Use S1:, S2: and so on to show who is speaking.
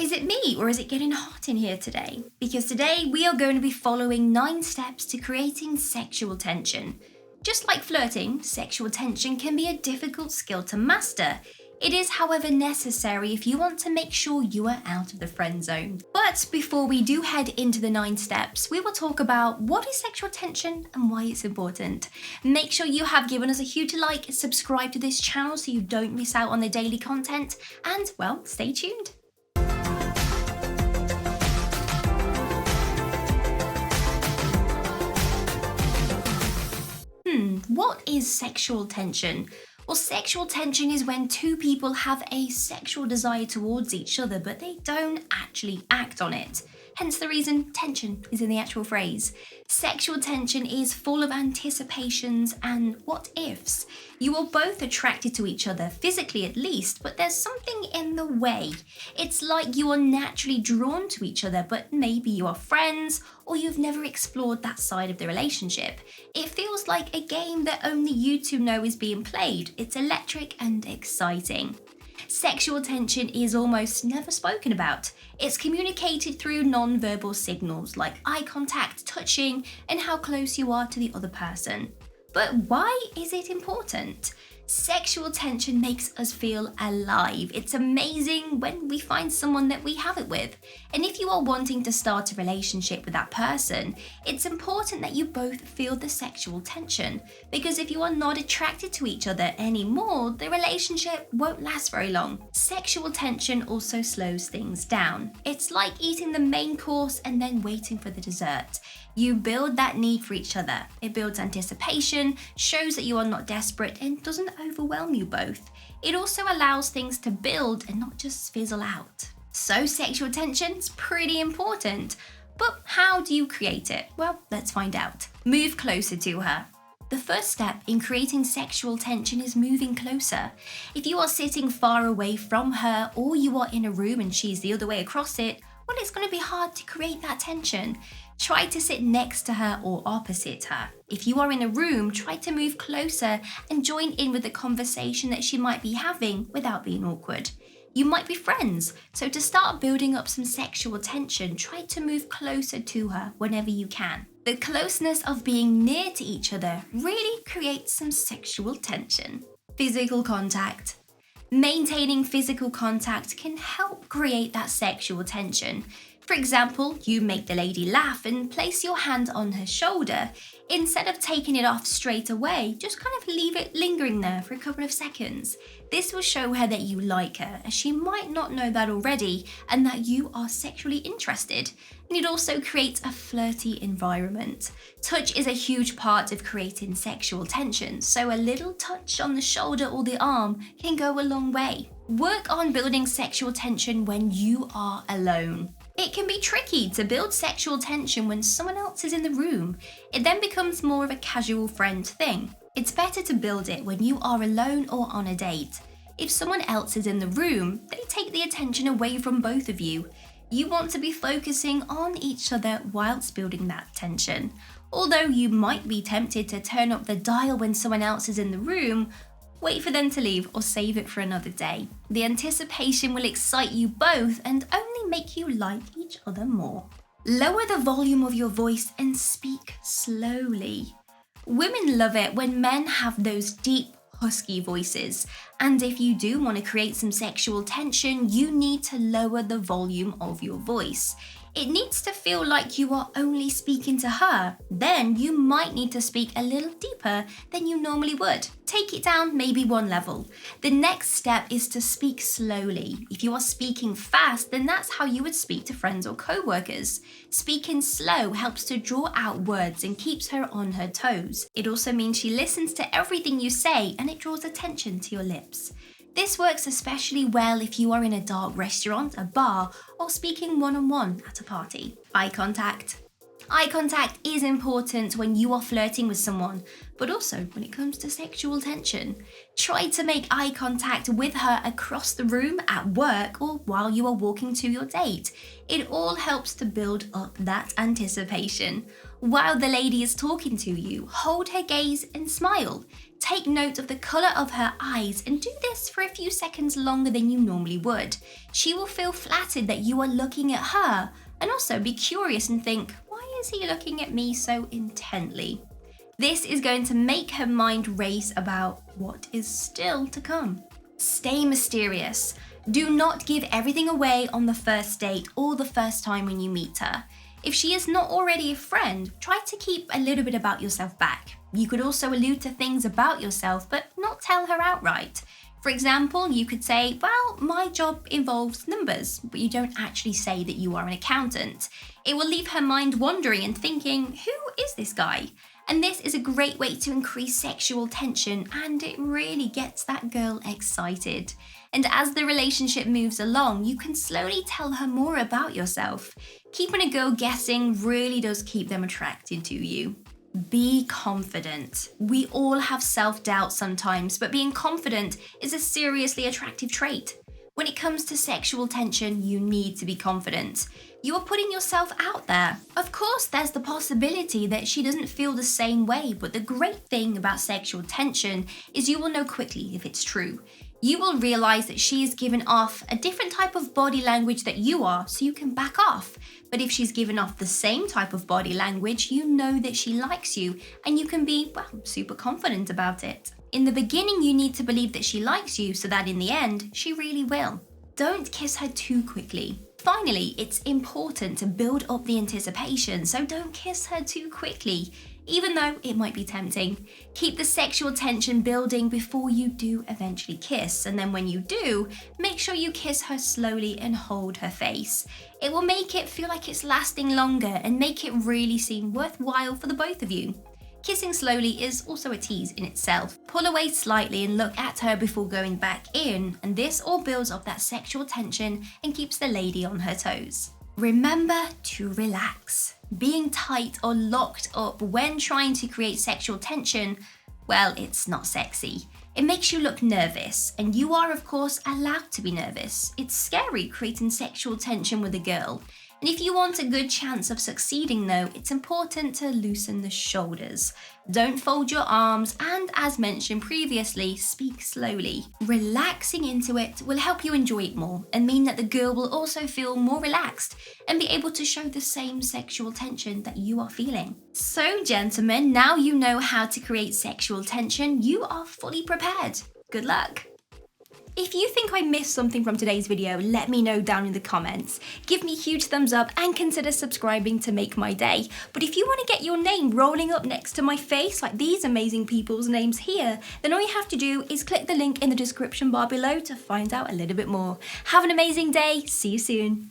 S1: Is it me or is it getting hot in here today? Because today we are going to be following 9 steps to creating sexual tension. Just like flirting, sexual tension can be a difficult skill to master. It is, however, necessary if you want to make sure you are out of the friend zone. But before we do head into the 9 steps, we will talk about what is sexual tension and why it's important. Make sure you have given us a huge like, subscribe to this channel so you don't miss out on the daily content, and, well, stay tuned. What is sexual tension? Well, sexual tension is when two people have a sexual desire towards each other, but they don't actually act on it. Hence the reason tension is in the actual phrase. Sexual tension is full of anticipations and what ifs. You are both attracted to each other, physically at least, but there's something in the way. It's like you are naturally drawn to each other, but maybe you are friends or you've never explored that side of the relationship. It feels like a game that only you two know is being played. It's electric and exciting. Sexual tension is almost never spoken about. It's communicated through non-verbal signals like eye contact, touching, and how close you are to the other person. But why is it important? Sexual tension makes us feel alive. It's amazing when we find someone that we have it with. And if you are wanting to start a relationship with that person, it's important that you both feel the sexual tension. Because if you are not attracted to each other anymore, the relationship won't last very long. Sexual tension also slows things down. It's like eating the main course and then waiting for the dessert. You build that need for each other. It builds anticipation, shows that you are not desperate, and doesn't overwhelm you both. It also allows things to build and not just fizzle out. So sexual tension is pretty important. But how do you create it? Well, let's find out. Move closer to her. The first step in creating sexual tension is moving closer. If you are sitting far away from her or you are in a room and she's the other way across it, well, it's going to be hard to create that tension. Try to sit next to her or opposite her. If you are in a room, try to move closer and join in with the conversation that she might be having without being awkward. You might be friends, so to start building up some sexual tension, try to move closer to her whenever you can. The closeness of being near to each other really creates some sexual tension. Physical contact. Maintaining physical contact can help create that sexual tension. For example, you make the lady laugh and place your hand on her shoulder. Instead of taking it off straight away, just kind of leave it lingering there for a couple of seconds. This will show her that you like her, as she might not know that already, and that you are sexually interested. And it also creates a flirty environment. Touch is a huge part of creating sexual tension, so a little touch on the shoulder or the arm can go a long way. Work on building sexual tension when you are alone. It can be tricky to build sexual tension when someone else is in the room. It then becomes more of a casual friend thing. It's better to build it when you are alone or on a date. If someone else is in the room, they take the attention away from both of you. You want to be focusing on each other whilst building that tension. Although you might be tempted to turn up the dial when someone else is in the room, wait for them to leave or save it for another day. The anticipation will excite you both and only make you like each other more. Lower the volume of your voice and speak slowly. Women love it when men have those deep, husky voices. And if you do want to create some sexual tension, you need to lower the volume of your voice. It needs to feel like you are only speaking to her. Then you might need to speak a little deeper than you normally would. Take it down maybe 1 level. The next step is to speak slowly. If you are speaking fast, then that's how you would speak to friends or co-workers. Speaking slow helps to draw out words and keeps her on her toes. It also means she listens to everything you say and it draws attention to your lips. This works especially well if you are in a dark restaurant, a bar, or speaking one-on-one at a party. Eye contact. Eye contact is important when you are flirting with someone, but also when it comes to sexual tension. Try to make eye contact with her across the room, at work, or while you are walking to your date. It all helps to build up that anticipation. While the lady is talking to you, hold her gaze and smile. Take note of the colour of her eyes and do this for a few seconds longer than you normally would. She will feel flattered that you are looking at her, and also be curious and think, why is he looking at me so intently? This is going to make her mind race about what is still to come. Stay mysterious. Do not give everything away on the first date or the first time when you meet her. If she is not already a friend, try to keep a little bit about yourself back. You could also allude to things about yourself, but not tell her outright. For example, you could say, well, my job involves numbers, but you don't actually say that you are an accountant. It will leave her mind wandering and thinking, who is this guy? And this is a great way to increase sexual tension, and it really gets that girl excited. And as the relationship moves along, you can slowly tell her more about yourself. Keeping a girl guessing really does keep them attracted to you. Be confident. We all have self-doubt sometimes, but being confident is a seriously attractive trait. When it comes to sexual tension, you need to be confident. You are putting yourself out there. Of course, there's the possibility that she doesn't feel the same way, but the great thing about sexual tension is you will know quickly if it's true. You will realize that she is giving off a different type of body language that you are, so you can back off. But if she's giving off the same type of body language, you know that she likes you, and you can be, well, super confident about it. In the beginning, you need to believe that she likes you so that in the end, she really will. Don't kiss her too quickly. Finally, it's important to build up the anticipation, so don't kiss her too quickly, even though it might be tempting. Keep the sexual tension building before you do eventually kiss, and then when you do, make sure you kiss her slowly and hold her face. It will make it feel like it's lasting longer and make it really seem worthwhile for the both of you. Kissing slowly is also a tease in itself. Pull away slightly and look at her before going back in, and this all builds up that sexual tension and keeps the lady on her toes. Remember to relax. Being tight or locked up when trying to create sexual tension, well, it's not sexy. It makes you look nervous, and you are, of course, allowed to be nervous. It's scary creating sexual tension with a girl. And if you want a good chance of succeeding though, it's important to loosen the shoulders. Don't fold your arms, and as mentioned previously, speak slowly. Relaxing into it will help you enjoy it more and mean that the girl will also feel more relaxed and be able to show the same sexual tension that you are feeling. So gentlemen, now you know how to create sexual tension. You are fully prepared. Good luck. If you think I missed something from today's video, let me know down in the comments. Give me a huge thumbs up and consider subscribing to make my day. But if you want to get your name rolling up next to my face like these amazing people's names here, then all you have to do is click the link in the description bar below to find out a little bit more. Have an amazing day. See you soon.